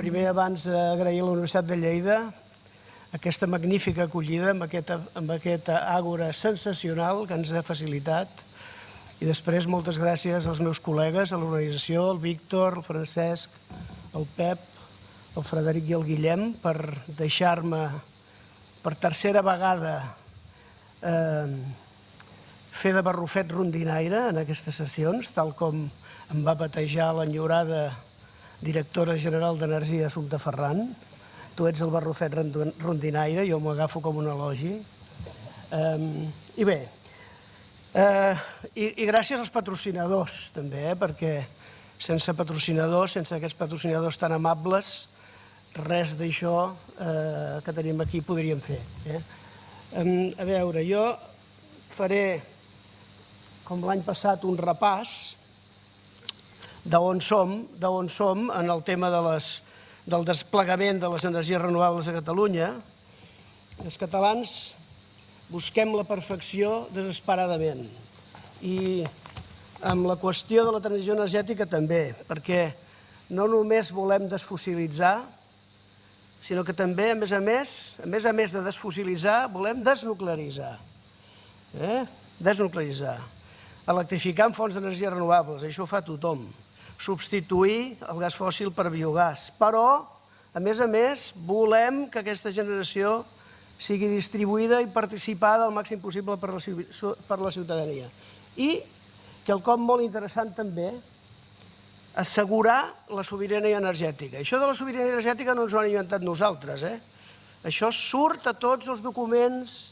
primer, abans d'agrair a la Universitat de Lleida aquesta magnífica acollida amb aquesta àgora sensacional que ens ha facilitat. I després, moltes gràcies als meus col·legues, a l'organització, el Víctor, el Francesc, el Pep, el Frederic i el Guillem, per deixar-me per tercera vegada fer de barrufet rondinaire en aquestes sessions, tal com em va batejar l'enyorada directora general d'Energia, Assumpta Ferran. Tu ets el barrufet rondinaire, jo m'ho agafo com un elogi. I bé, i gràcies als patrocinadors també, perquè sense patrocinadors, sense aquests patrocinadors tan amables, res d'això que tenim aquí podríem fer. A veure, jo faré, com l'any passat, un repàs d'on som en el tema del desplegament de les energies renovables a Catalunya. Els catalans busquem la perfecció desesperadament i amb la qüestió de la transició energètica també, perquè no només volem desfossilitzar, sinó que també, a més a més de desfossilitzar, volem desnuclearitzar. Desnuclearitzar. Electrificar amb fonts d'energia renovables, això ho fa tothom. Substituir el gas fòssil per biogàs. Però, a més, volem que aquesta generació sigui distribuïda i participada al màxim possible per la ciutadania. I, quelcom molt interessant també, assegurar la sobirania energètica. Això de la sobirania energètica no ens ho han inventat nosaltres. Això surt a tots els documents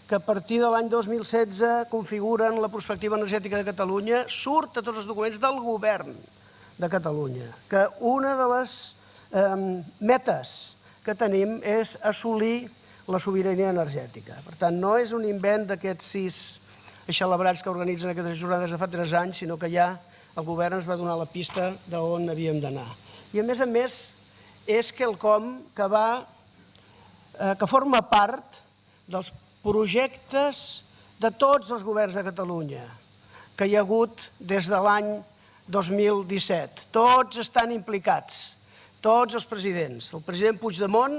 que a partir de l'any 2016 configuren la perspectiva energètica de Catalunya, surt a tots els documents del govern de Catalunya, que una de les metes que tenim és assolir la sobirania energètica. Per tant, no és un invent d'aquests 6 eixelebrats que organitzen aquestes jornades de fa 3 anys, sinó que ja el govern ens va donar la pista d'on havíem d'anar. I a més, és quelcom que forma part dels projectes de tots els governs de Catalunya que hi ha hagut des de l'any 2017. Tots estan implicats, tots els presidents. El president Puigdemont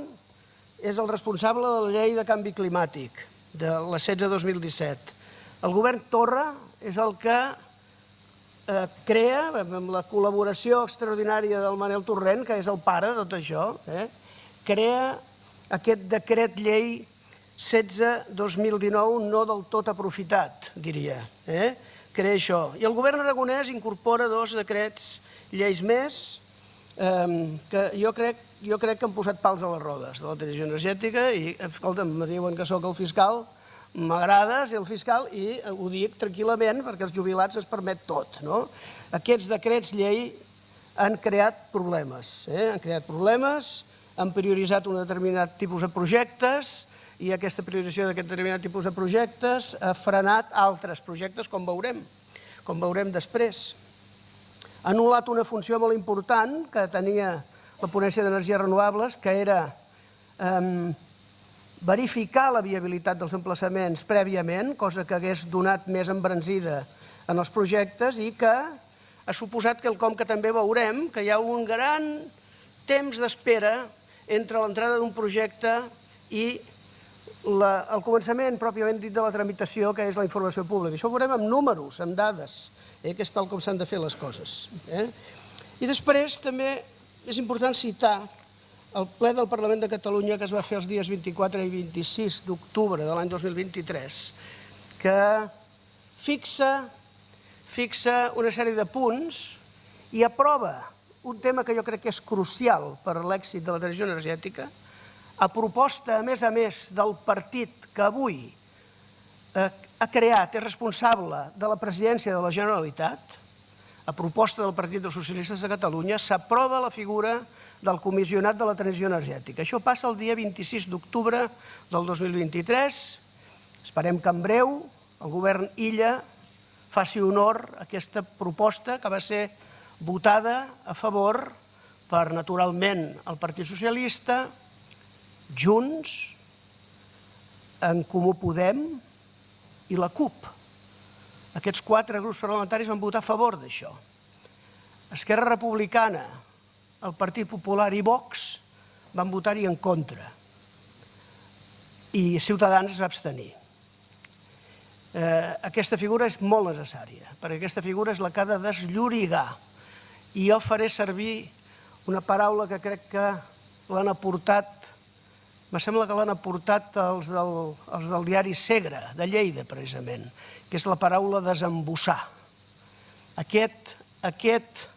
és el responsable de la llei de canvi climàtic, de la 16/2017. El govern Torra és el que crea, amb la col·laboració extraordinària del Manel Torrent, que és el pare de tot això, crea aquest decret llei 16/2019 no del tot aprofitat, diria. Crea això. I el govern aragonès incorpora 2 decrets lleis més que jo crec que han posat pals a les rodes de la transició energètica i, escolta'm, em diuen que sóc el fiscal, m'agrada ser el fiscal i ho dic tranquil·lament perquè els jubilats es permet tot. Aquests decrets llei han creat problemes. Han prioritzat un determinat tipus de projectes i aquesta priorització d'aquest determinat tipus de projectes ha frenat altres projectes, com veurem després. Ha anul·lat una funció molt important que tenia la ponència d'energies renovables, que era verificar la viabilitat dels emplaçaments prèviament, cosa que hagués donat més embranzida en els projectes i que ha suposat quelcom que també veurem, que hi ha un gran temps d'espera entre l'entrada d'un projecte i el començament pròpiament dit de la tramitació, que és la informació pública. Això ho veurem amb números, amb dades, que és tal com s'han de fer les coses. I després també és important citar el ple del Parlament de Catalunya que es va fer els dies 24 i 26 d'octubre de l'any 2023, que fixa una sèrie de punts i aprova un tema que jo crec que és crucial per a l'èxit de la transició energètica, a proposta, a més, del partit que avui ha creat, és responsable de la presidència de la Generalitat, a proposta del Partit dels Socialistes de Catalunya, s'aprova la figura del comissionat de la transició energètica. Això passa el dia 26 d'octubre del 2023. Esperem que en breu el govern Illa faci honor a aquesta proposta que va ser votada a favor per, naturalment, el Partit Socialista, Junts, En Comú Podem i la CUP. Aquests 4 grups parlamentaris van votar a favor d'això. Esquerra Republicana el Partit Popular i Vox van votar-hi en contra i Ciutadans es va abstenir. Aquesta figura és molt necessària, perquè aquesta figura és la que ha de desllorigar. I jo faré servir una paraula que crec que l'han aportat, me sembla que l'han aportat els del diari Segre, de Lleida, precisament, que és la paraula desembussar. Aquesta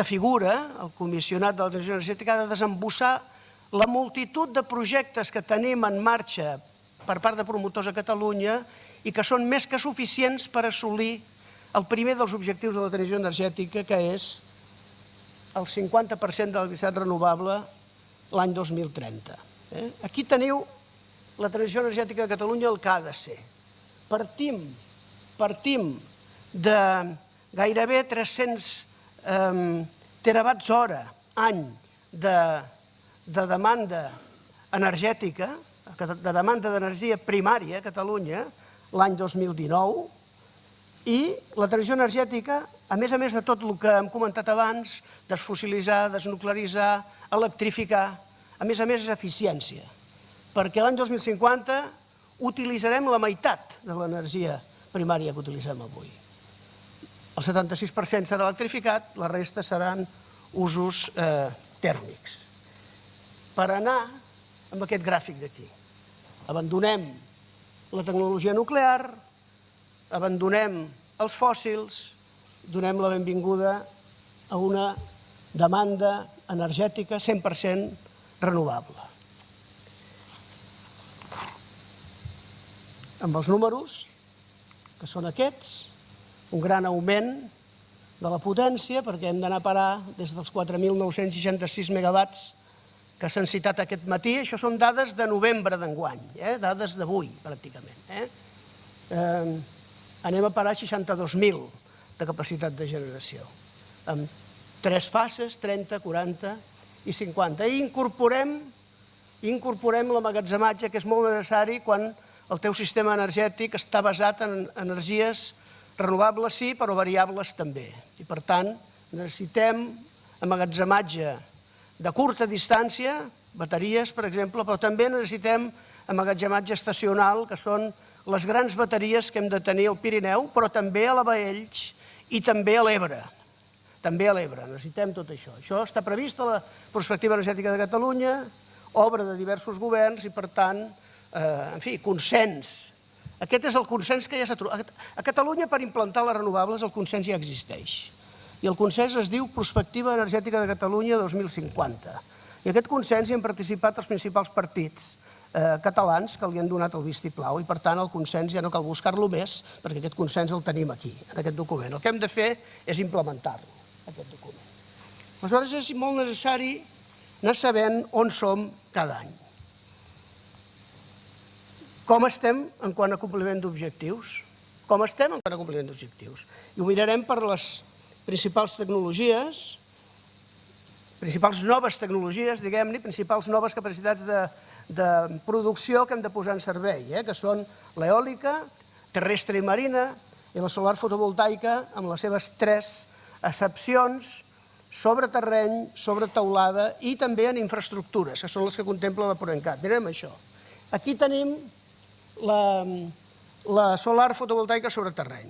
figura, el comissionat de la transició energètica, ha de desembussar la multitud de projectes que tenim en marxa per part de promotors a Catalunya i que són més que suficients per assolir el primer dels objectius de la transició energètica, que és el 50% de l'electricitat renovable l'any 2030. Aquí teniu la transició energètica de Catalunya, el que ha de ser. Partim de gairebé 300 terawatts hora any de demanda energètica, de demanda d'energia primària a Catalunya l'any 2019, i la transició energètica, a més de tot el que hem comentat abans, desfossilitzar, desnuclearitzar, electrificar, a més és eficiència, perquè l'any 2050 utilitzarem la meitat de l'energia primària que utilitzem avui. El 76% serà electrificat, la resta seran usos tèrmics. Per anar amb aquest gràfic d'aquí, abandonem la tecnologia nuclear, abandonem els fòssils, donem la benvinguda a una demanda energètica 100% renovable. Amb els números, que són aquests, un gran augment de la potència, perquè hem d'anar a parar des dels 4.966 megawatts que s'han citat aquest matí. Això són dades de novembre d'enguany, dades d'avui, pràcticament. Anem a parar 62.000 de capacitat de generació, amb 3 fases, 30, 40 i 50. I incorporem l'emmagatzematge, que és molt necessari quan el teu sistema energètic està basat en energies renovables, sí, però variables també. I, per tant, necessitem emmagatzematge de curta distància, bateries, per exemple, però també necessitem emmagatzematge estacional, que són les grans bateries que hem de tenir al Pirineu, però també a la Baells i també a l'Ebre. També a l'Ebre, necessitem tot això. Això està previst a la Prospectiva Energètica de Catalunya, obra de diversos governs i, per tant, en fi, consens. Aquest és el consens que ja s'ha trobat. A Catalunya, per implantar les renovables, el consens ja existeix. I el consens es diu Prospectiva Energètica de Catalunya 2050. I aquest consens hi han participat els principals partits catalans que li han donat el vistiplau i, per tant, el consens ja no cal buscar-lo més perquè aquest consens el tenim aquí, en aquest document. El que hem de fer és implementar-lo, aquest document. Aleshores, és molt necessari anar sabent on som cada any. Com estem en quant a compliment d'objectius? Com estem en quant a compliment d'objectius? I ho mirarem per les principals tecnologies, principals noves tecnologies, diguem-ne, principals noves capacitats de producció que hem de posar en servei, que són l'eòlica, terrestre i marina, i la solar fotovoltaica amb les seves 3 accepcions sobre terreny, sobre teulada i també en infraestructures, que són les que contempla la PROENCAT. Mirem això. Aquí tenim la solar fotovoltaica sobre terreny.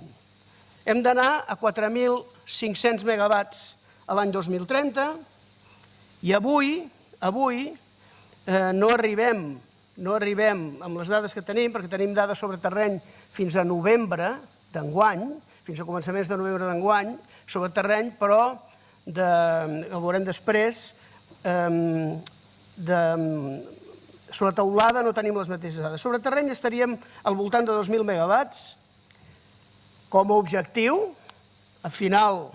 Hem d'anar a 4.500 megawatts a l'any 2030 i avui no arribem amb les dades que tenim, perquè tenim dades sobre terreny fins a novembre d'enguany, fins a començaments de novembre d'enguany, sobre terreny, però, el veurem després, sobre teulada no tenim les mateixes dades. Sobre terreny estaríem al voltant de 2.000 megawatts, com a objectiu a final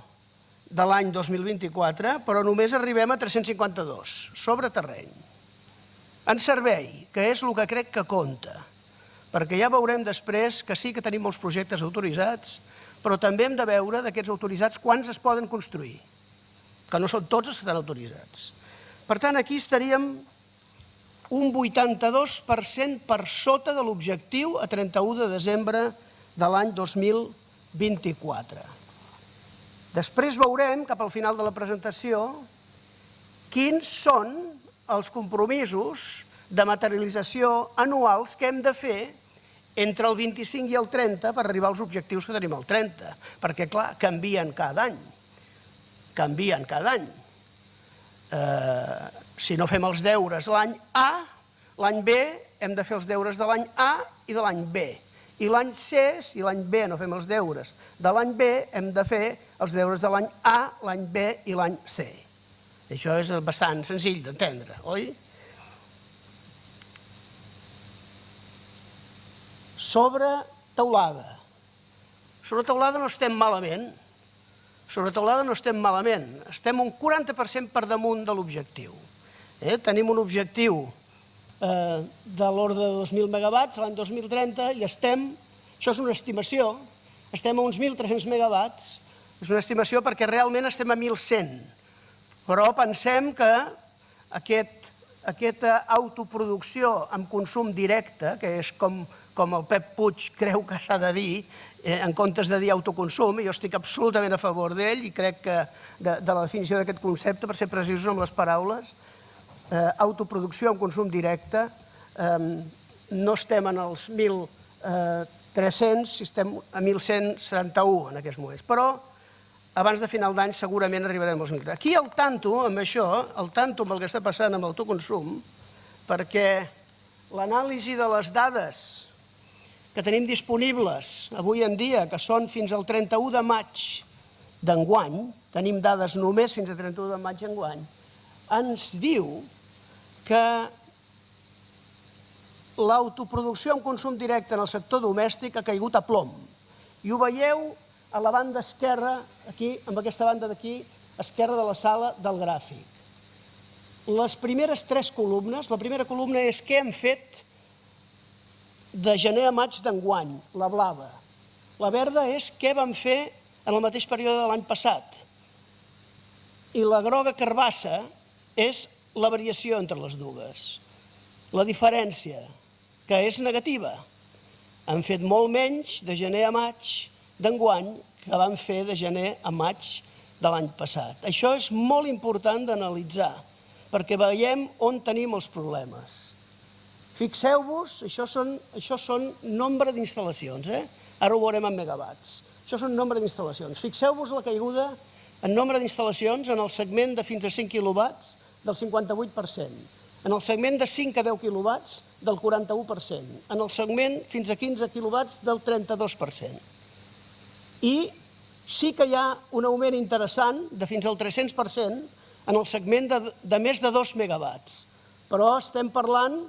de l'any 2024, però només arribem a 352, sobre terreny. En servei, que és el que crec que compta, perquè ja veurem després que sí que tenim molts projectes autoritzats, però també hem de veure d'aquests autoritzats quants es poden construir, que no són tots els que estan autoritzats. Per tant, aquí estaríem un 82% per sota de l'objectiu a 31 de desembre de l'any 2024. Després veurem, cap al final de la presentació, quins són els compromisos de materialització anuals que hem de fer entre el 25 i el 30 per arribar als objectius que tenim al 30, perquè, clar, canvien cada any. Canvien cada any. Si no fem els deures l'any A, l'any B hem de fer els deures de l'any A i de l'any B. I l'any C, si l'any B no fem els deures de l'any B, hem de fer els deures de l'any A, l'any B i l'any C. Això és bastant senzill d'entendre, oi? Sobre teulada. Sobre teulada no estem malament. Sobre teulada no estem malament. Estem un 40% per damunt de l'objectiu. Tenim un objectiu de l'ordre de 2.000 megawatts l'any 2030 i estem, això és una estimació, estem a uns 1.300 megawatts. És una estimació perquè realment estem a 1.100. Però pensem que aquesta autoproducció amb consum directe, que és com el Pep Puig creu que s'ha de dir, en comptes de dir autoconsum, i jo estic absolutament a favor d'ell i crec que de la definició d'aquest concepte, per ser precisos amb les paraules, autoproducció amb consum directe, no estem en els 1.300, estem a 1.171 en aquests moments, però abans de final d'any segurament arribarem als 1.300. Aquí al tanto amb això, al tanto amb el que està passant amb l'autoconsum, perquè l'anàlisi de les dades que tenim disponibles avui en dia, que són fins al 31 de maig d'enguany, tenim dades només fins al 31 de maig d'enguany, ens diu que l'autoproducció en consum directe en el sector domèstic ha caigut a plom. I ho veieu a la banda esquerra, aquí, amb aquesta banda d'aquí, esquerra de la sala del gràfic. Les primeres 3 columnes, la primera columna és què hem fet de gener a maig d'enguany, la blava. La verda és què vam fer en el mateix període de l'any passat. I la groga carbassa és la variació entre les dues. La diferència, que és negativa. Han fet molt menys de gener a maig d'enguany que van fer de gener a maig de l'any passat. Això és molt important d'analitzar, perquè veiem on tenim els problemes. Fixeu-vos, això són nombre d'instal·lacions, ara ho veurem en megawatts. Això són nombre d'instal·lacions. Fixeu-vos la caiguda en nombre d'instal·lacions en el segment de fins a 5 quilowatts del 58%, en el segment de 5 a 10 quilowatts del 41%, en el segment fins a 15 quilowatts del 32%. I sí que hi ha un augment interessant de fins al 300% en el segment de més de 2 megawatts, però estem parlant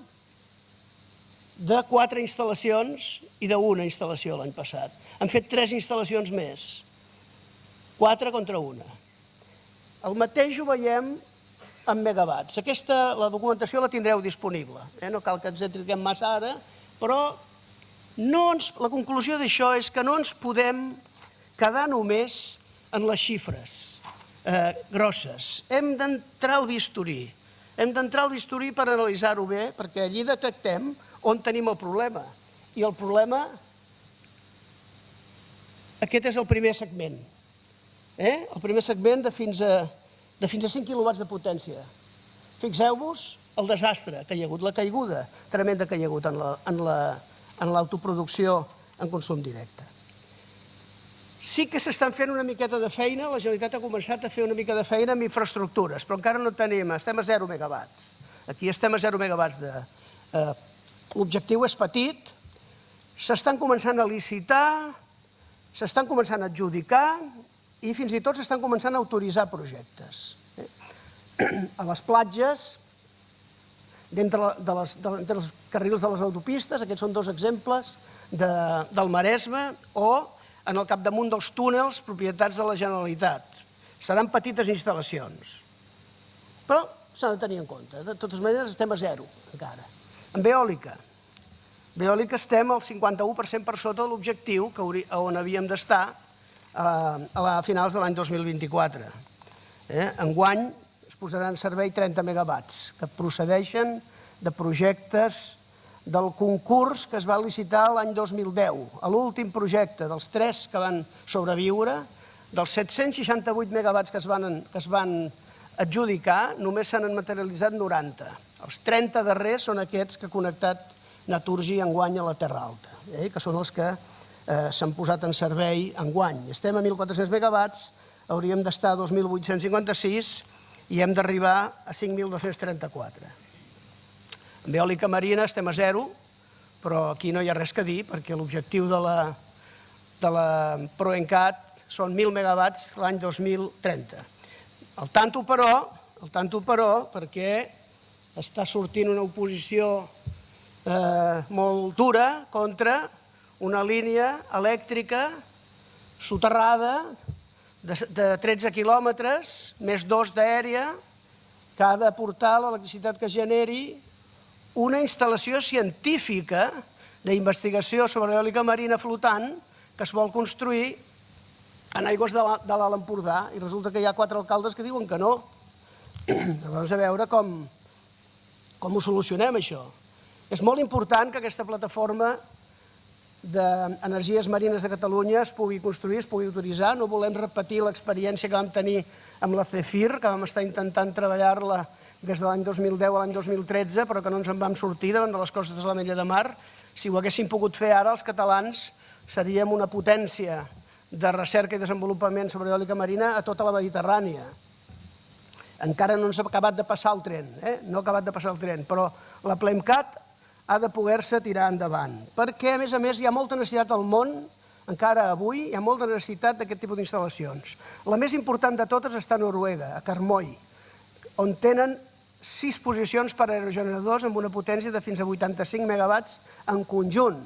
de 4 instal·lacions i d'una instal·lació l'any passat. Han fet 3 instal·lacions més, 4 contra 1. El mateix ho veiem en megawatts. La documentació la tindreu disponible, no cal que ens entreguem massa ara, però la conclusió d'això és que no ens podem quedar només en les xifres grosses. Hem d'entrar al bisturí. Hem d'entrar al bisturí per analitzar-ho bé, perquè allí detectem on tenim el problema. I el problema, aquest és el primer segment. El primer segment de fins a 5 quilowatts de potència. Fixeu-vos el desastre que hi ha hagut, la caiguda tremenda que hi ha hagut en l'autoproducció en consum directe. Sí que s'estan fent una miqueta de feina, la Generalitat ha començat a fer una mica de feina amb infraestructures, però encara no tenim, estem a 0 megawatts. Aquí estem a 0 megawatts l'objectiu és petit, s'estan començant a licitar, s'estan començant a adjudicar i fins i tot s'estan començant a autoritzar projectes. A les platges, d'entre els carrils de les autopistes, aquests són 2 exemples del Maresme, o en el capdamunt dels túnels propietats de la Generalitat. Seran petites instal·lacions, però s'ha de tenir en compte. De totes maneres, estem a 0 encara. En eòlica. En eòlica estem al 51% per sota de l'objectiu on havíem d'estar a finals de l'any 2024. Enguany es posaran en servei 30 megawatts que procedeixen de projectes del concurs que es va licitar l'any 2010. A l'últim projecte dels 3 que van sobreviure, dels 768 megawatts que es van adjudicar, només s'han materialitzat 90. Els 30 darrers són aquests que ha connectat Naturgy enguany a la Terra Alta, que són els que s'han posat en servei enguany. Estem a 1.400 megawatts, hauríem d'estar a 2.856 i hem d'arribar a 5.234. Amb eòlica marina estem a 0, però aquí no hi ha res a dir, perquè l'objectiu de la ProEncat són 1.000 megawatts l'any 2030. Al tanto, però, perquè està sortint una oposició molt dura contra una línia elèctrica soterrada de 13 quilòmetres, més 2 d'aèria, que ha d'aportar l'electricitat que generi una instal·lació científica d'investigació sobre l'eòlica marina flotant que es vol construir en aigües de l'Alt Empordà, i resulta que hi ha 4 alcaldes que diuen que no. Llavors, a veure com ho solucionem, això. És molt important que aquesta plataforma d'energies marines de Catalunya es pugui construir, es pugui autoritzar. No volem repetir l'experiència que vam tenir amb la CEFIR, que vam estar intentant treballar-la des de l'any 2010 a l'any 2013, però que no ens en vam sortir davant de les costes de l'Ametlla de Mar. Si ho haguéssim pogut fer ara, els catalans seríem una potència de recerca i desenvolupament sobre eòlica marina a tota la Mediterrània. Encara no ens ha acabat de passar el tren, no ha acabat de passar el tren, però la PLEMCAT ha de poder-se tirar endavant, perquè, a més, hi ha molta necessitat al món, encara avui, hi ha molta necessitat d'aquest tipus d'instal·lacions. La més important de totes està a Noruega, a Karmøy, on tenen 6 posicions per aerogeneradors amb una potència de fins a 85 megawatts en conjunt.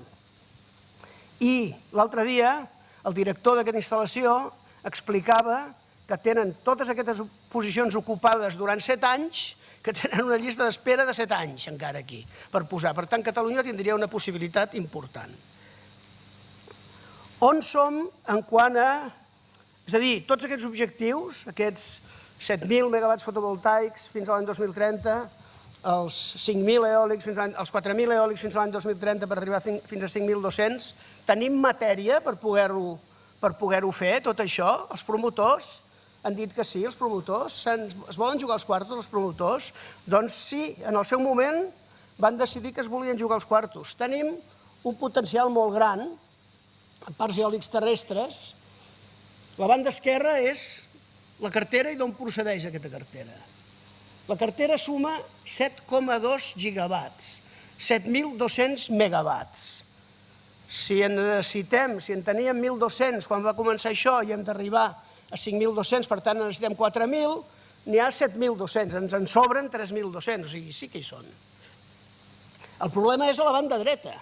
I l'altre dia, el director d'aquesta instal·lació explicava que tenen totes aquestes posicions ocupades durant 7 anys, que tenen una llista d'espera de 7 anys encara aquí per posar. Per tant, Catalunya tindria una possibilitat important. On som en quant a... És a dir, tots aquests objectius, aquests 7.000 megawatts fotovoltaics fins a l'any 2030, els 5.000 eòlics, els 4.000 eòlics fins a l'any 2030 per arribar fins a 5.200, tenim matèria per poder-ho fer, tot això? Els promotors han dit que sí, els promotors? Es volen jugar els quartos, els promotors? Doncs sí, en el seu moment van decidir que es volien jugar els quartos. Tenim un potencial molt gran, en parcs eòlics terrestres. La banda esquerra és la cartera i d'on procedeix aquesta cartera. La cartera suma 7,2 gigawatts, 7.200 megawatts. Si en teníem 1.200 quan va començar això i hem d'arribar a 5.200, per tant necessitem 4.000, n'hi ha 7.200, ens en sobren 3.200, o sigui, sí que hi són. El problema és a la banda dreta,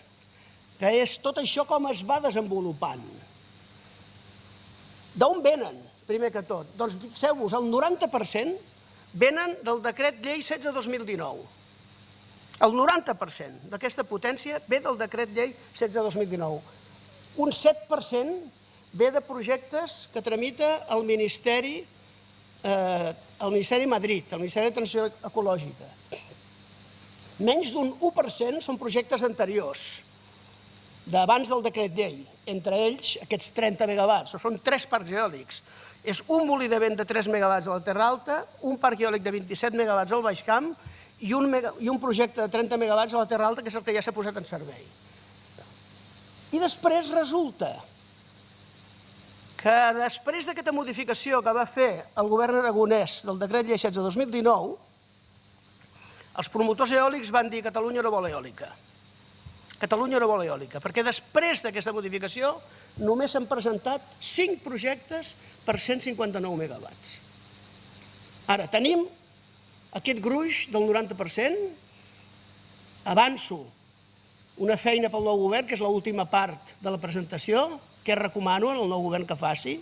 que és tot això com es va desenvolupant. D'on venen, primer que tot? Doncs fixeu-vos, el 90% venen del decret llei 16/2019. El 90% d'aquesta potència ve del decret llei 16/2019. Un 7% ve de projectes que tramita el Ministeri Madrid, el Ministeri de Transició Ecològica. Menys d'un 1% són projectes anteriors, d'abans del decret llei, entre ells aquests 30 megawatts, són 3 parcs eòlics. És un molí de vent de 3 megawatts a la Terra Alta, un parc eòlic de 27 megawatts al Baix Camp i un projecte de 30 megawatts a la Terra Alta, que és el que ja s'ha posat en servei. I després resulta que després d'aquesta modificació que va fer el govern aragonès del decret llei 16/2019, els promotors eòlics van dir Catalunya no vol eòlica. Catalunya no vol eòlica, perquè després d'aquesta modificació només s'han presentat 5 projectes per 159 megawatts. Ara, tenim aquest gruix del 90%, avanço una feina pel nou govern, que és l'última part de la presentació, que recomano al nou govern que faci,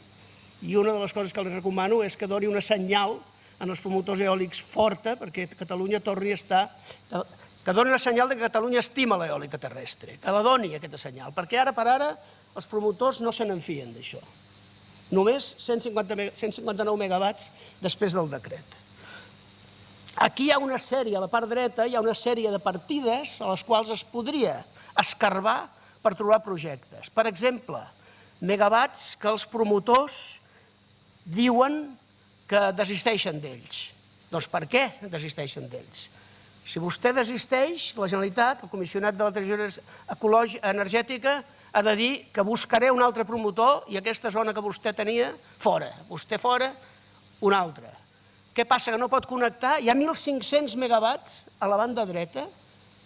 i una de les coses que li recomano és que doni una senyal en els promotors eòlics forta, perquè Catalunya torni a estar... que doni una senyal que Catalunya estima l'eòlica terrestre, que la doni aquesta senyal, perquè ara per ara els promotors no se n'enfien d'això. Només 159 megawatts després del decret. Aquí hi ha una sèrie, a la part dreta, hi ha una sèrie de partides a les quals es podria escarbar per trobar projectes. Per exemple, megawatts que els promotors diuen que desisteixen d'ells. Doncs per què desisteixen d'ells? Si vostè desisteix, la Generalitat, el comissionat de la transició energètica, ha de dir que buscaré un altre promotor i aquesta zona que vostè tenia, fora. Vostè fora, un altre. Què passa? Que no pot connectar? Hi ha 1.500 megawatts a la banda dreta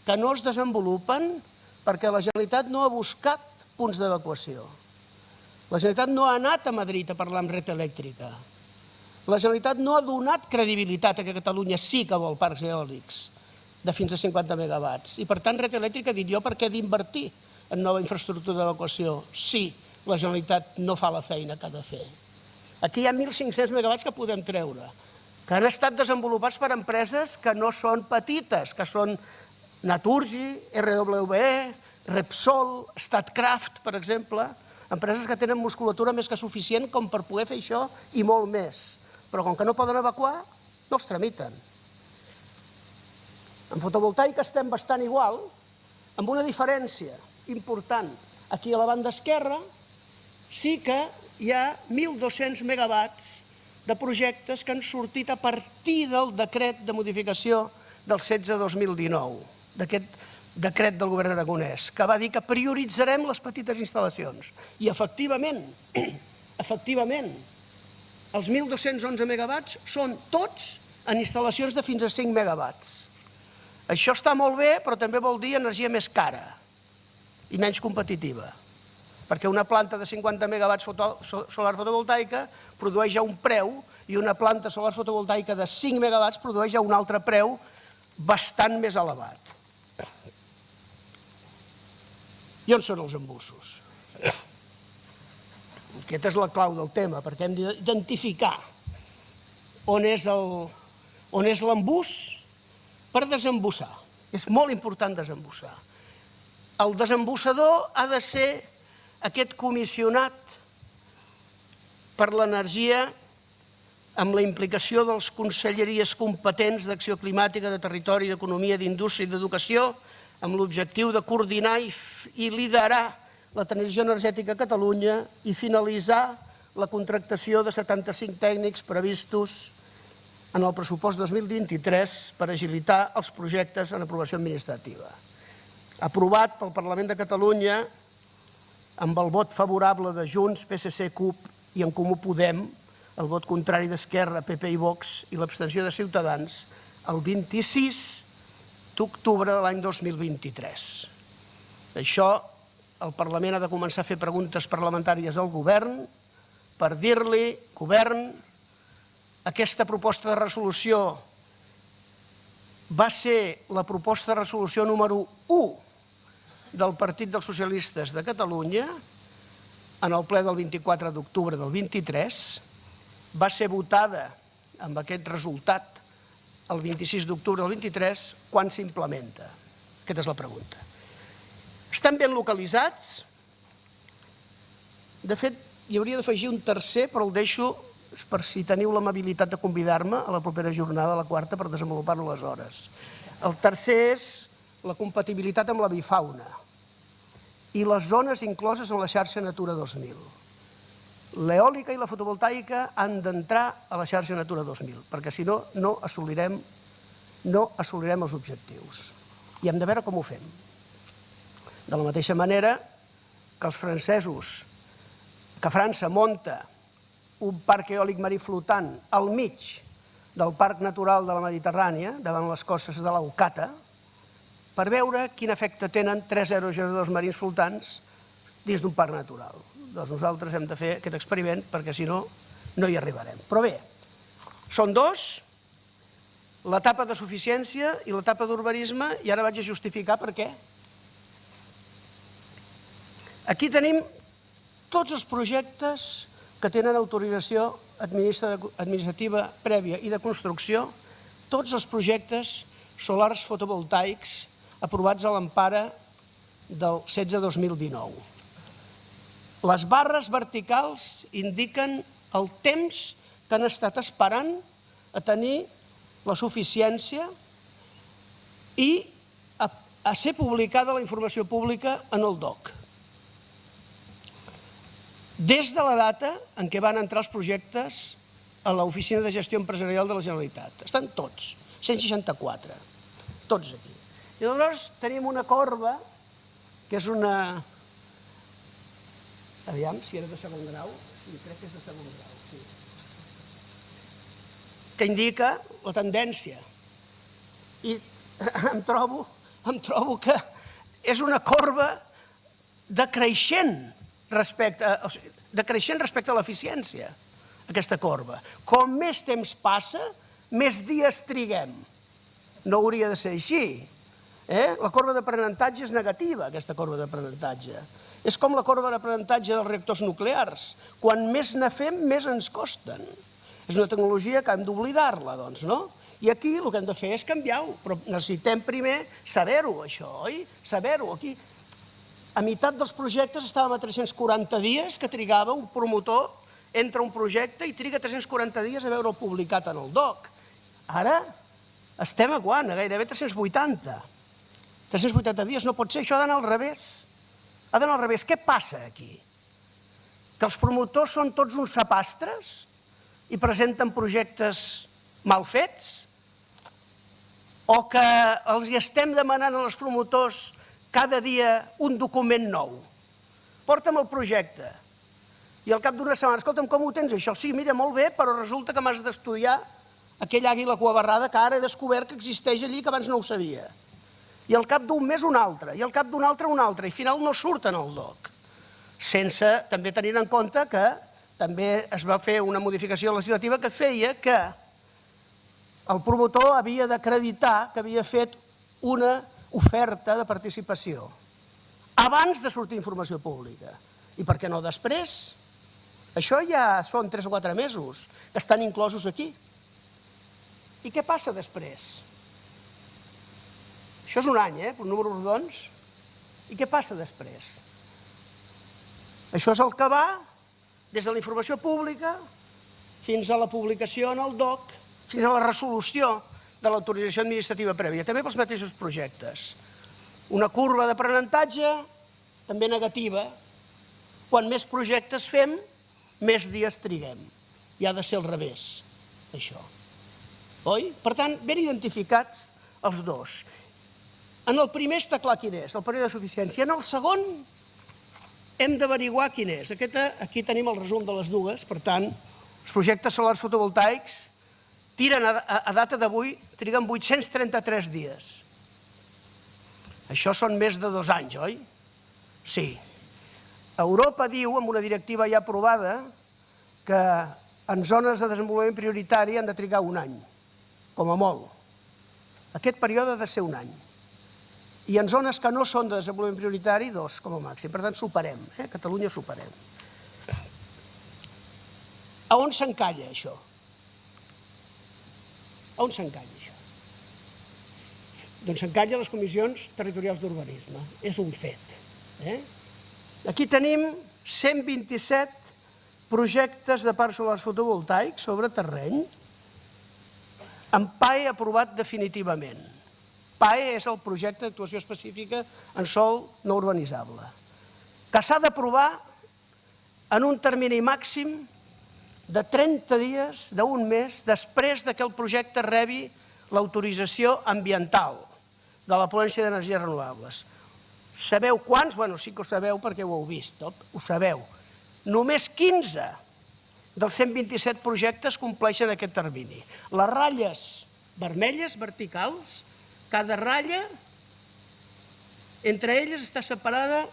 que no es desenvolupen perquè la Generalitat no ha buscat punts d'evacuació. La Generalitat no ha anat a Madrid a parlar amb Red Elèctrica. La Generalitat no ha donat credibilitat a que Catalunya sí que vol parcs eòlics de fins a 50 megawatts. I per tant, Red Elèctrica ha dit jo per què he d'invertir en nova infraestructura d'evacuació si la Generalitat no fa la feina que ha de fer. Aquí hi ha 1.500 megawatts que podem treure, que han estat desenvolupats per empreses que no són petites, que són Naturgy, RWE, Repsol, Statkraft, per exemple, empreses que tenen musculatura més que suficient com per poder fer això i molt més. Però com que no poden evacuar, no els tramiten. En fotovoltaica estem bastant igual, amb una diferència important. Aquí a la banda esquerra sí que hi ha 1.200 megawatts de projectes que han sortit a partir del decret de modificació del 16/2019, d'aquest decret del govern aragonès, que va dir que prioritzarem les petites instal·lacions. I efectivament, els 1.211 megawatts són tots en instal·lacions de fins a 5 megawatts. Això està molt bé, però també vol dir energia més cara i menys competitiva, perquè una planta de 50 megawatts solar fotovoltaica produeix a un preu i una planta solar fotovoltaica de 5 megawatts produeix a un altre preu bastant més elevat. I on són els embussos? Aquesta és la clau del tema, perquè hem d'identificar on és l'embús per desembussar. És molt important desembussar. El desembussador ha de ser aquest comissionat per l'energia amb la implicació de les conselleries competents d'Acció Climàtica, de Territori, d'Economia, d'Indústria i d'Educació, amb l'objectiu de coordinar i liderar la transició energètica a Catalunya i finalitzar la contractació de 75 tècnics previstos en el pressupost 2023 per agilitar els projectes en aprovació administrativa. Aprovat pel Parlament de Catalunya amb el vot favorable de Junts, PSC, CUP i En Comú Podem, el vot contrari d'Esquerra, PP i Vox i l'abstenció de Ciutadans el 26 d'octubre de l'any 2023. Això, el Parlament ha de començar a fer preguntes parlamentàries al govern per dir-li, govern, aquesta proposta de resolució va ser la proposta de resolució número 1 del Partit dels Socialistes de Catalunya en el ple del 24 d'octubre del 23, va ser votada amb aquest resultat el 26 d'octubre del 23, quan s'implementa? Aquesta és la pregunta. Estan ben localitzats? De fet, hi hauria d'afegir un tercer, però el deixo per si teniu l'amabilitat de convidar-me a la propera jornada, la quarta, per desenvolupar-lo aleshores. El tercer és la compatibilitat amb la bifauna i les zones incloses en la xarxa Natura 2000. L'eòlica i la fotovoltaica han d'entrar a la xarxa Natura 2000, perquè si no, no assolirem els objectius. I hem de veure com ho fem. De la mateixa manera que els francesos, que França munta un parc eòlic marí flotant al mig del Parc Natural de la Mediterrània, davant les costes de l'Aucata, per veure quin efecte tenen 3 aerogeneradors marins flotants dins d'un parc natural. Doncs nosaltres hem de fer aquest experiment perquè si no, no hi arribarem. Però bé, són dos, l'etapa de suficiència i l'etapa d'urbanisme, i ara vaig a justificar per què. Aquí tenim tots els projectes que tenen autorització administrativa prèvia i de construcció, tots els projectes solars fotovoltaics aprovats a l'empara del 16/2019. Les barres verticals indiquen el temps que han estat esperant a tenir la suficiència i a ser publicada la informació pública en el DOC. Des de la data en què van entrar els projectes a l'Oficina de Gestió Empresarial de la Generalitat. Estan tots, 164, tots aquí. I llavors tenim una corba, que és una... Aviam, si era de segon grau. Sí, crec que és de segon grau, sí. Que indica la tendència. I em trobo que és una corba decreixent respecte a l'eficiència, aquesta corba. Com més temps passa, més dies triguem. No hauria de ser així. La corba d'aprenentatge és negativa, aquesta corba d'aprenentatge. És com la corba d'aprenentatge dels reactors nuclears. Quan més ne fem, més ens costen. És una tecnologia que hem d'oblidar-la, doncs, no? I aquí el que hem de fer és canviar-ho, però necessitem primer saber-ho, això, oi? Saber-ho. Aquí, a meitat dels projectes estàvem a 340 dies que trigava un promotor, entra un projecte i triga 340 dies a veure'l publicat en el DOC. Ara estem a quan? A gairebé 380. 380 dies, no pot ser, això ha d'anar al revés. Ha d'anar al revés. Què passa aquí? Que els promotors són tots uns sapastres i presenten projectes mal fets? O que els estem demanant als promotors cada dia un document nou? Porta'm el projecte. I al cap d'una setmana, escolta'm, com ho tens això? Sí, mira, molt bé, però resulta que m'has d'estudiar aquella àguila cuabarrada que ara he descobert que existeix allí que abans no ho sabia. I al cap d'un mes un altre, i al cap d'un altre un altre, i al final no surten al DOC. Sense també tenir en compte que també es va fer una modificació legislativa que feia que el promotor havia d'acreditar que havia fet una oferta de participació abans de sortir informació pública. I per què no després? Això ja són 3 o 4 mesos que estan inclosos aquí. I què passa després? Això és un any, per números rodons. I què passa després? Això és el que va des de la informació pública fins a la publicació en el DOC, fins a la resolució de l'autorització administrativa prèvia, també pels mateixos projectes. Una curva d'aprenentatge també negativa. Quan més projectes fem, més dies triguem. I ha de ser al revés, això. Oi? Per tant, ben identificats els dos. En el primer està clar quin és, el període de suficiència. En el segon hem d'averiguar quin és. Aquí tenim el resum de les dues. Per tant, els projectes solars fotovoltaics tiren a data d'avui, triguen 833 dies. Això són més de 2 anys, oi? Sí. Europa diu, amb una directiva ja aprovada, que en zones de desenvolupament prioritari han de trigar 1 any, com a molt. Aquest període ha de ser 1 any. I en zones que no són de desenvolupament prioritari, 2, com a màxim. Per tant, superem. A Catalunya superem. A on s'encalla això? A on s'encalla això? Doncs s'encalla a les comissions territorials d'urbanisme. És un fet. Aquí tenim 127 projectes de parcs solars fotovoltaics sobre terreny amb PAE aprovat definitivament. PAE és el projecte d'actuació específica en sòl no urbanitzable, que s'ha d'aprovar en un termini màxim de 30 dies, d'un mes, després que el projecte rebi l'autorització ambiental de la Ponència d'Energies Renovables. Sabeu quants? Bé, sí que ho sabeu perquè ho heu vist tot, ho sabeu. Només 15 dels 127 projectes compleixen aquest termini. Les ratlles vermelles, verticals, cada ratlla, entre elles està separada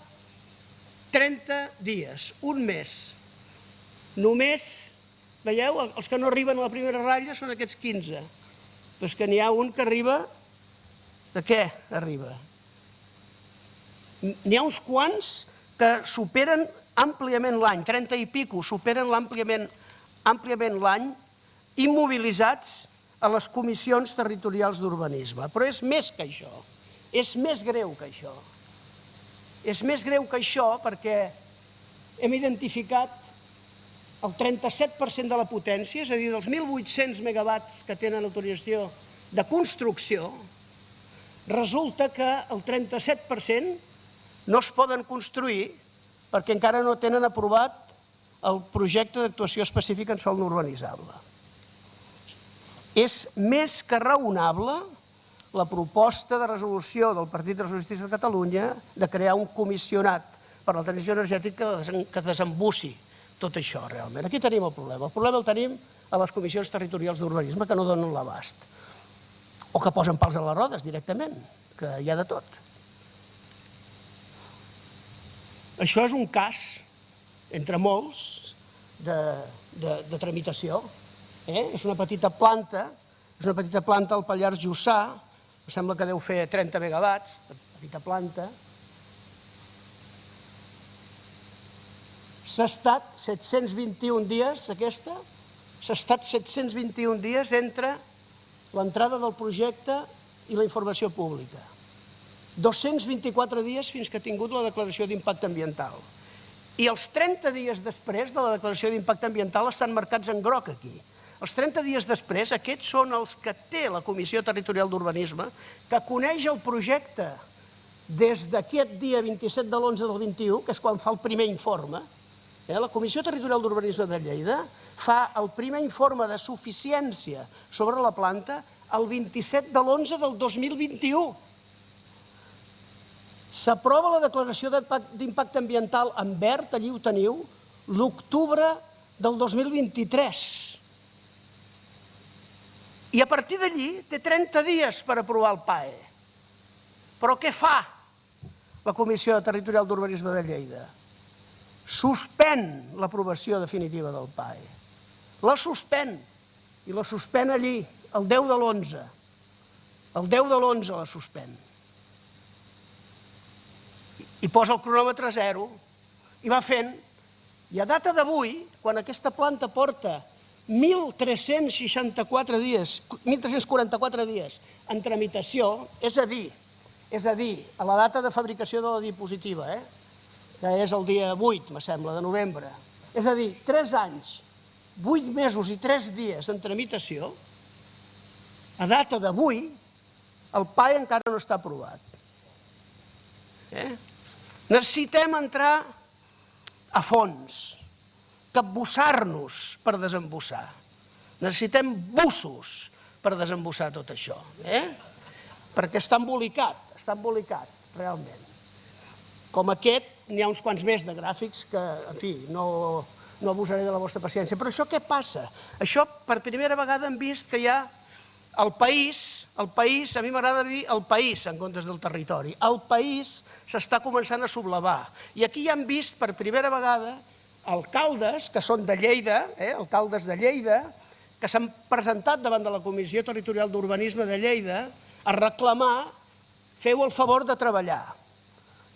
30 dies, un mes. Només, veieu, els que no arriben a la primera ratlla són aquests 15. Però és que n'hi ha un que arriba... De què arriba? N'hi ha uns quants que superen àmpliament l'any, 30 i pico, superen àmpliament l'any, immobilitzats a les comissions territorials d'urbanisme. Però és més que això, és més greu que això. És més greu que això perquè hem identificat el 37% de la potència, és a dir, dels 1.800 megawatts que tenen autorització de construcció, resulta que el 37% no es poden construir perquè encara no tenen aprovat el projecte d'actuació específica en sòl no urbanitzable. És més que raonable la proposta de resolució del Partit dels Socialistes de Catalunya de crear un comissionat per a la transició energètica que desembussi tot això realment. Aquí tenim el problema. El problema el tenim a les comissions territorials d'urbanisme que no donen l'abast. O que posen pals a les rodes directament, que hi ha de tot. Això és un cas, entre molts, de tramitació. És una petita planta al Pallars Jussà, em sembla que deu fer 30 megawatts, petita planta. S'ha estat 721 dies, aquesta, s'ha estat 721 dies entre l'entrada del projecte i la informació pública. 224 dies fins que ha tingut la declaració d'impacte ambiental. I els 30 dies després de la declaració d'impacte ambiental estan marcats en groc aquí. Els 30 dies després, aquests són els que té la Comissió Territorial d'Urbanisme, que coneix el projecte des d'aquest dia 27 de l'11 del 21, que és quan fa el primer informe. La Comissió Territorial d'Urbanisme de Lleida fa el primer informe de suficiència sobre la planta el 27 de l'11 del 2021. S'aprova la declaració d'impacte ambiental en verd, allí ho teniu, l'octubre del 2023. I a partir d'allí té 30 dies per aprovar el PAE. Però què fa la Comissió Territorial d'Urbanisme de Lleida? Suspèn l'aprovació definitiva del PAE. La suspèn, i la suspèn allí, el 10 de l'11. El 10 de l'11 la suspèn. I posa el cronòmetre a zero, i va fent, i a data d'avui, quan aquesta planta porta 1.344 dies en tramitació, és a dir, a la data de fabricació de la diapositiva, que és el dia 8, me sembla, de novembre. És a dir, 3 anys, 8 mesos i 3 dies en tramitació, a data d'avui, el PAE encara no està aprovat. Necessitem entrar a fons, capbussar-nos per desembussar. Necessitem bussos per desembussar tot això, perquè està embolicat, realment. Com aquest, n'hi ha uns quants més de gràfics que, en fi, no abusaré de la vostra paciència. Però això què passa? Això, per primera vegada hem vist que hi ha el país, a mi m'agrada dir el país en comptes del territori, el país s'està començant a sublevar. I aquí ja hem vist per primera vegada alcaldes, que són de Lleida, alcaldes de Lleida, que s'han presentat davant de la Comissió Territorial d'Urbanisme de Lleida a reclamar: feu el favor de treballar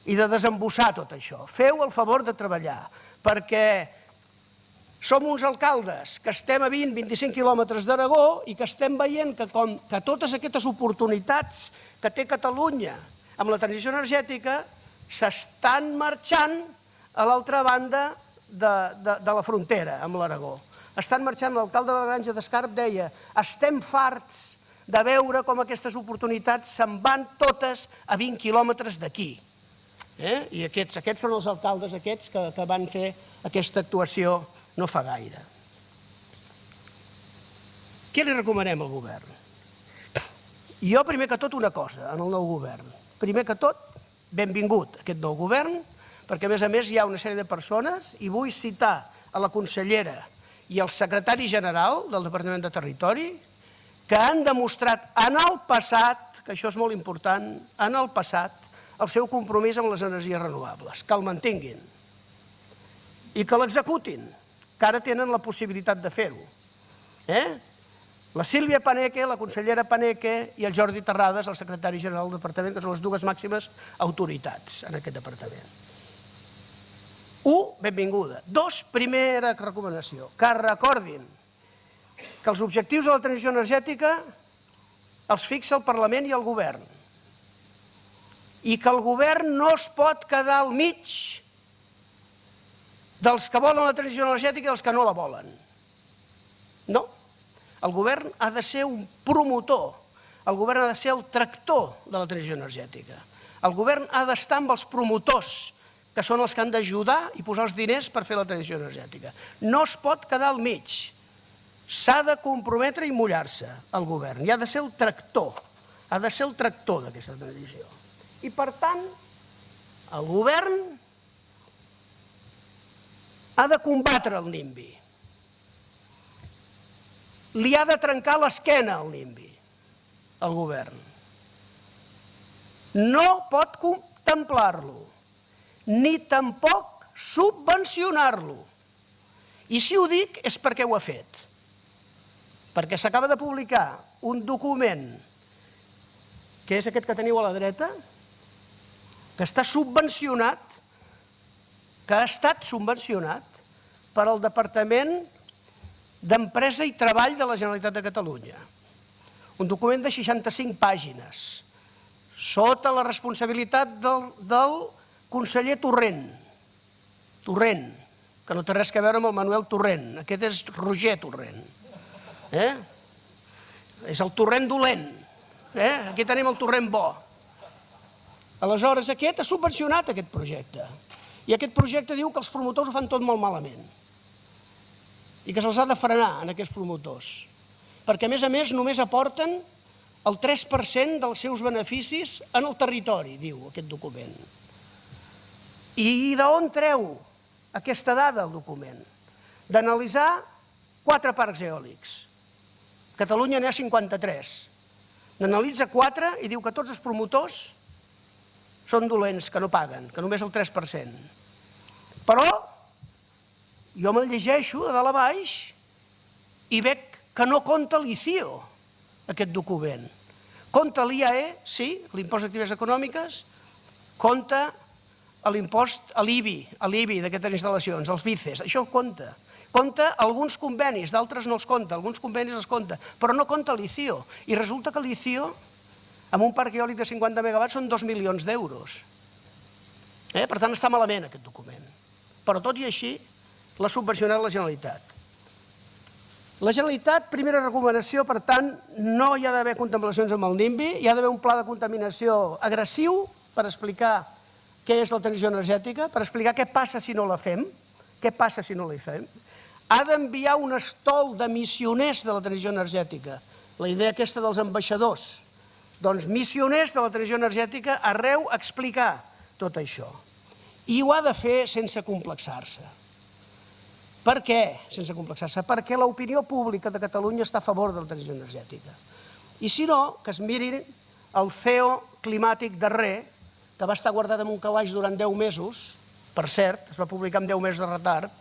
i de desembussar tot això. Feu el favor de treballar, perquè som uns alcaldes que estem a 20-25 quilòmetres d'Aragó i que estem veient que totes aquestes oportunitats que té Catalunya amb la transició energètica s'estan marxant a l'altra banda de la frontera amb l'Aragó. Estan marxant, l'alcalde de la Granja d'Escarp deia: estem farts de veure com aquestes oportunitats se'n van totes a 20 quilòmetres d'aquí. I aquests són els alcaldes aquests que van fer aquesta actuació no fa gaire. Què li recomanem al govern? Jo, primer que tot, una cosa, en el nou govern. Primer que tot, benvingut aquest nou govern, perquè, a més, hi ha una sèrie de persones, i vull citar a la consellera i al secretari general del Departament de Territori, que han demostrat en el passat, que això és molt important, en el passat, el seu compromís amb les energies renovables, que el mantinguin i que l'executin, que ara tenen la possibilitat de fer-ho. La Sílvia Paneque, la consellera Paneque, i el Jordi Terrades, el secretari general del departament, que són les dues màximes autoritats en aquest departament. 1, benvinguda. 2, primera recomanació, que recordin que els objectius de la transició energètica els fixa el Parlament i el Govern, i que el Govern no es pot quedar al mig dels que volen la transició energètica i dels que no la volen. No. El Govern ha de ser un promotor, el Govern ha de ser el tractor de la transició energètica. El Govern ha d'estar amb els promotors, que són els que han d'ajudar i posar els diners per fer la transició energètica. No es pot quedar al mig. s'ha de comprometre i mullar-se el govern, i ha de ser el tractor, d'aquesta transició. I per tant, el govern ha de combatre el NIMBY, li ha de trencar l'esquena al NIMBY, el govern. No pot contemplar-lo, ni tampoc subvencionar-lo. I si ho dic és perquè ho ha fet. Perquè s'acaba de publicar un document, que és aquest que teniu a la dreta, que està subvencionat, que ha estat subvencionat per al Departament d'Empresa i Treball de la Generalitat de Catalunya. Un document de 65 pàgines, sota la responsabilitat del conseller Torrent, que no té res a veure amb el Manuel Torrent, aquest és Roger Torrent. És el torrent dolent, aquí tenim el torrent bo. Aleshores, aquest ha subvencionat aquest projecte, i aquest projecte diu que els promotors ho fan tot molt malament, i que se'ls ha de frenar en aquests promotors, perquè a més només aporten el 3% dels seus beneficis en el territori, diu aquest document. I d'on treu aquesta dada el document? D'analitzar 4 parcs eòlics. A Catalunya n'hi ha 53. N'analitza 4 i diu que tots els promotors són dolents, que no paguen, que només el 3%. Però jo me'l llegeixo de dalt a baix i veig que no compta l'ICIO, aquest document. Compta l'IAE, sí, l'impost d'activitats econòmiques, compta l'impost a l'IBI d'aquestes instal·lacions, els BICES, això compta. Compta alguns convenis, d'altres no els compta, alguns convenis els compta, però no compta l'ICIO. I resulta que l'ICIO, amb un parc eòlic de 50 megawatts, són 2 milions d'euros. Per tant, està malament aquest document. Però tot i així, l'ha subvencionat la Generalitat. La Generalitat, primera recomanació, per tant, no hi ha d'haver contemplacions amb el NIMBY, hi ha d'haver un pla de contaminació agressiu per explicar què és la transició energètica, per explicar què passa si no la fem, ha d'enviar un estol de missioners de la transició energètica, la idea aquesta dels ambaixadors, doncs missioners de la transició energètica arreu a explicar tot això. I ho ha de fer sense complexar-se. Per què sense complexar-se? Perquè l'opinió pública de Catalunya està a favor de la transició energètica. I si no, que es mirin el CEO climàtic darrer, que va estar guardat en un calaix durant 10 mesos, per cert, es va publicar amb 10 mesos de retard,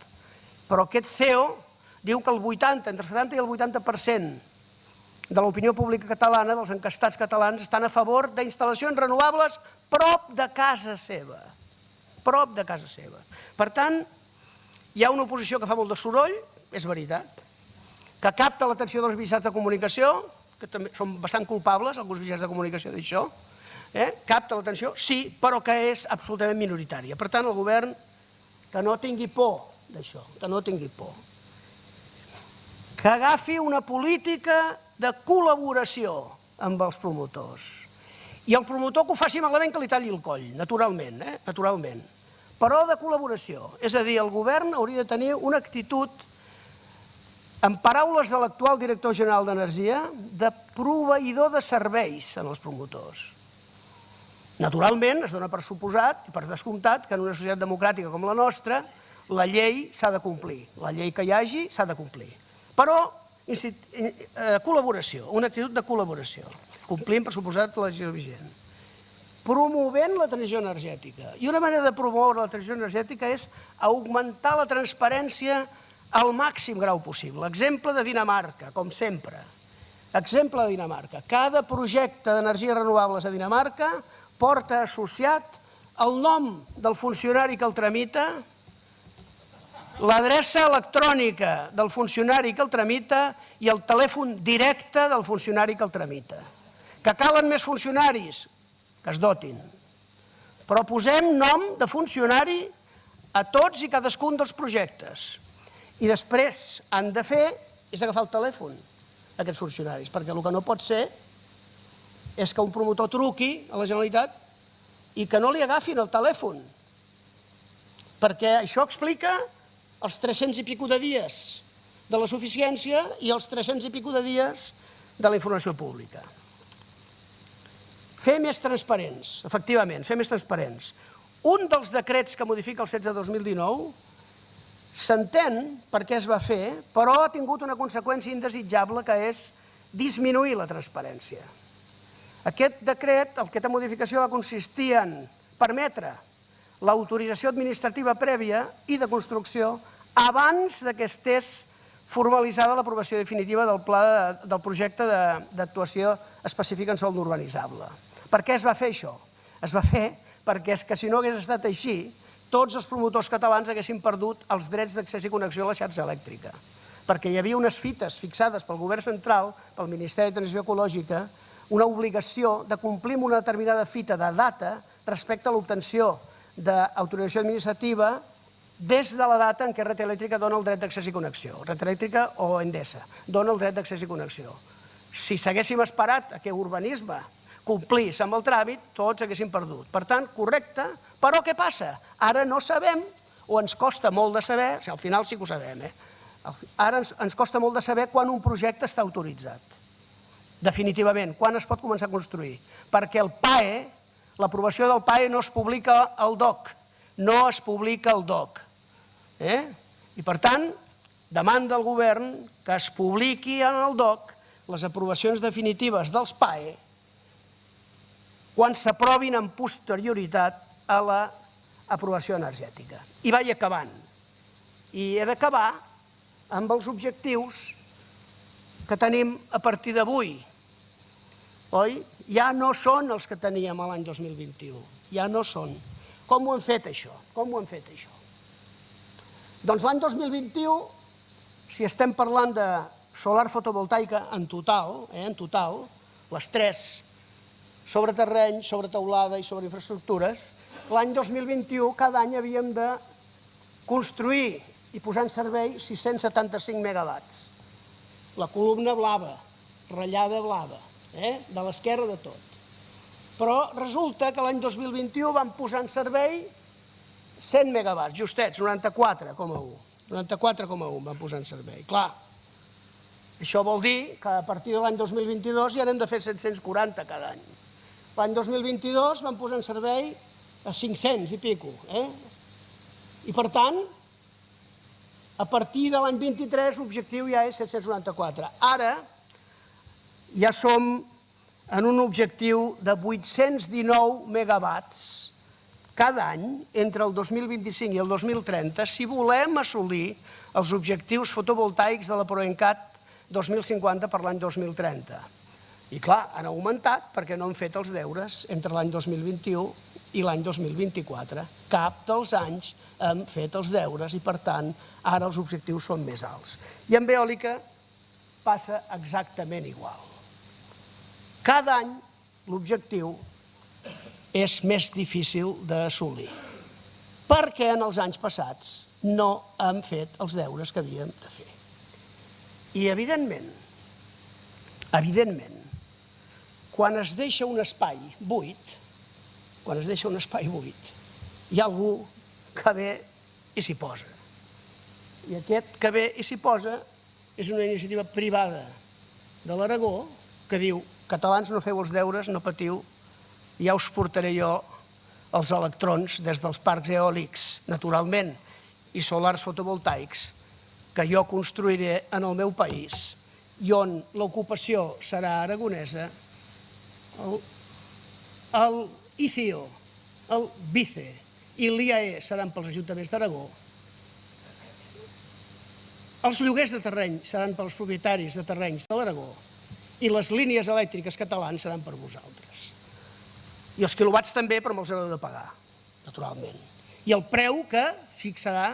però aquest CEO diu que entre el 70 i el 80% de l'opinió pública catalana, dels encastats catalans, estan a favor d'instal·lacions renovables prop de casa seva. Prop de casa seva. Per tant, hi ha una oposició que fa molt de soroll, és veritat, que capta l'atenció dels mitjans de comunicació, que també són bastant culpables, alguns mitjans de comunicació d'això, capta l'atenció, sí, però que és absolutament minoritària. Per tant, el govern que no tingui por d'això, que no tingui por. Que agafi una política de col·laboració amb els promotors. I el promotor que ho faci malament que li talli el coll, naturalment, naturalment. Però de col·laboració. És a dir, el govern hauria de tenir una actitud, en paraules de l'actual director general d'Energia, de proveïdor de serveis en els promotors. Naturalment, es dona per suposat i per descomptat que en una societat democràtica com la nostra la llei s'ha de complir. La llei que hi hagi s'ha de complir. Però, col·laboració, una actitud de col·laboració. Complint, per suposat, la legislació vigent. Promovent la transició energètica. I una manera de promoure la transició energètica és augmentar la transparència al màxim grau possible. Exemple de Dinamarca, com sempre. Exemple de Dinamarca. Cada projecte d'energies renovables a Dinamarca porta associat el nom del funcionari que el tramita, l'adreça electrònica del funcionari que el tramita i el telèfon directe del funcionari que el tramita. Que calen més funcionaris, que es dotin. Però posem nom de funcionari a tots i cadascun dels projectes. I després han de fer és agafar el telèfon aquests funcionaris, perquè el que no pot ser és que un promotor truqui a la Generalitat i que no li agafin el telèfon, perquè això explica els 300 i pico de dies de la suficiència i els 300 i pico de dies de la informació pública. Fer més transparents, efectivament, fer més transparents. Un dels decrets que modifica el 16/2019 s'entén per què es va fer, però ha tingut una conseqüència indesitjable que és disminuir la transparència. Aquest decret, aquesta modificació va consistir en permetre l'autorització administrativa prèvia i de construcció abans que estés formalitzada l'aprovació definitiva del projecte d'actuació específica en sòl no urbanitzable. Per què es va fer això? Es va fer perquè és que si no hagués estat així, tots els promotors catalans haguessin perdut els drets d'accés i connexió a la xarxa elèctrica. Perquè hi havia unes fites fixades pel Govern Central, pel Ministeri de Transició Ecològica, una obligació de complir amb una determinada fita de data respecte a l'obtenció d'autorització administrativa des de la data en què Red Elèctrica dona el dret d'accés i connexió. Red Elèctrica o Endesa dona el dret d'accés i connexió. Si s'haguéssim esperat que urbanisme complís amb el tràmit, tots haguéssim perdut. Per tant, correcte, però què passa? Ara no sabem, o ens costa molt de saber, al final sí que ho sabem, ara ens costa molt de saber quan un projecte està autoritzat. Definitivament, quan es pot començar a construir. Perquè el PAE, l'aprovació del PAE no es publica al DOC, no es publica al DOC. I per tant, demanda al govern que es publiqui en el DOC les aprovacions definitives dels PAE quan s'aprovin amb posterioritat a l'aprovació energètica. I vaig acabant. I he d'acabar amb els objectius que tenim a partir d'avui. Oi? Ja no són els que teníem l'any 2021. Ja no són. Com ho hem fet, això? Com ho hem fet, això? Doncs l'any 2021, si estem parlant de solar fotovoltaica en total, les tres, sobre terreny, sobre teulada i sobre infraestructures, l'any 2021 cada any havíem de construir i posar en servei 675 megawatts. La columna blava, ratllada blava, de l'esquerra de tot. Però resulta que l'any 2021 vam posar en servei 100 megawatts, justets, 94,1. 94,1 vam posar en servei. Clar, això vol dir que a partir de l'any 2022 ja n'hem de fer 740 cada any. L'any 2022 vam posar en servei a 500 i pico. I per tant, a partir de l'any 23 l'objectiu ja és 794. Ara ja som en un objectiu de 819 megawatts cada any entre el 2025 i el 2030 si volem assolir els objectius fotovoltaics de la PROENCAT 2050 per l'any 2030. I clar, han augmentat perquè no han fet els deures entre l'any 2021 i l'any 2024. Cap dels anys hem fet els deures i, per tant, ara els objectius són més alts. I amb eòlica passa exactament igual. Cada any l'objectiu és més difícil d'assolir, perquè en els anys passats no hem fet els deures que havíem de fer. I, evidentment, quan es deixa un espai buit, hi ha algú que ve i s'hi posa. I aquest que ve i s'hi posa és una iniciativa privada de l'Aragó que diu: catalans, no feu els deures, no patiu, ja us portaré jo els electrons des dels parcs eòlics, naturalment, i solars fotovoltaics, que jo construiré en el meu país i on l'ocupació serà aragonesa. El ICIO, el BICE i l'IAE seran pels ajuntaments d'Aragó. Els lloguers de terreny seran pels propietaris de terrenys de l'Aragó i les línies elèctriques catalanes seran per vosaltres. I els quilowatts també, però me'ls haureu de pagar, naturalment. I el preu que fixarà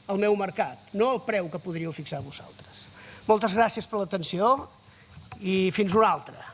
el meu mercat, no el preu que podríeu fixar vosaltres. Moltes gràcies per l'atenció i fins una altra.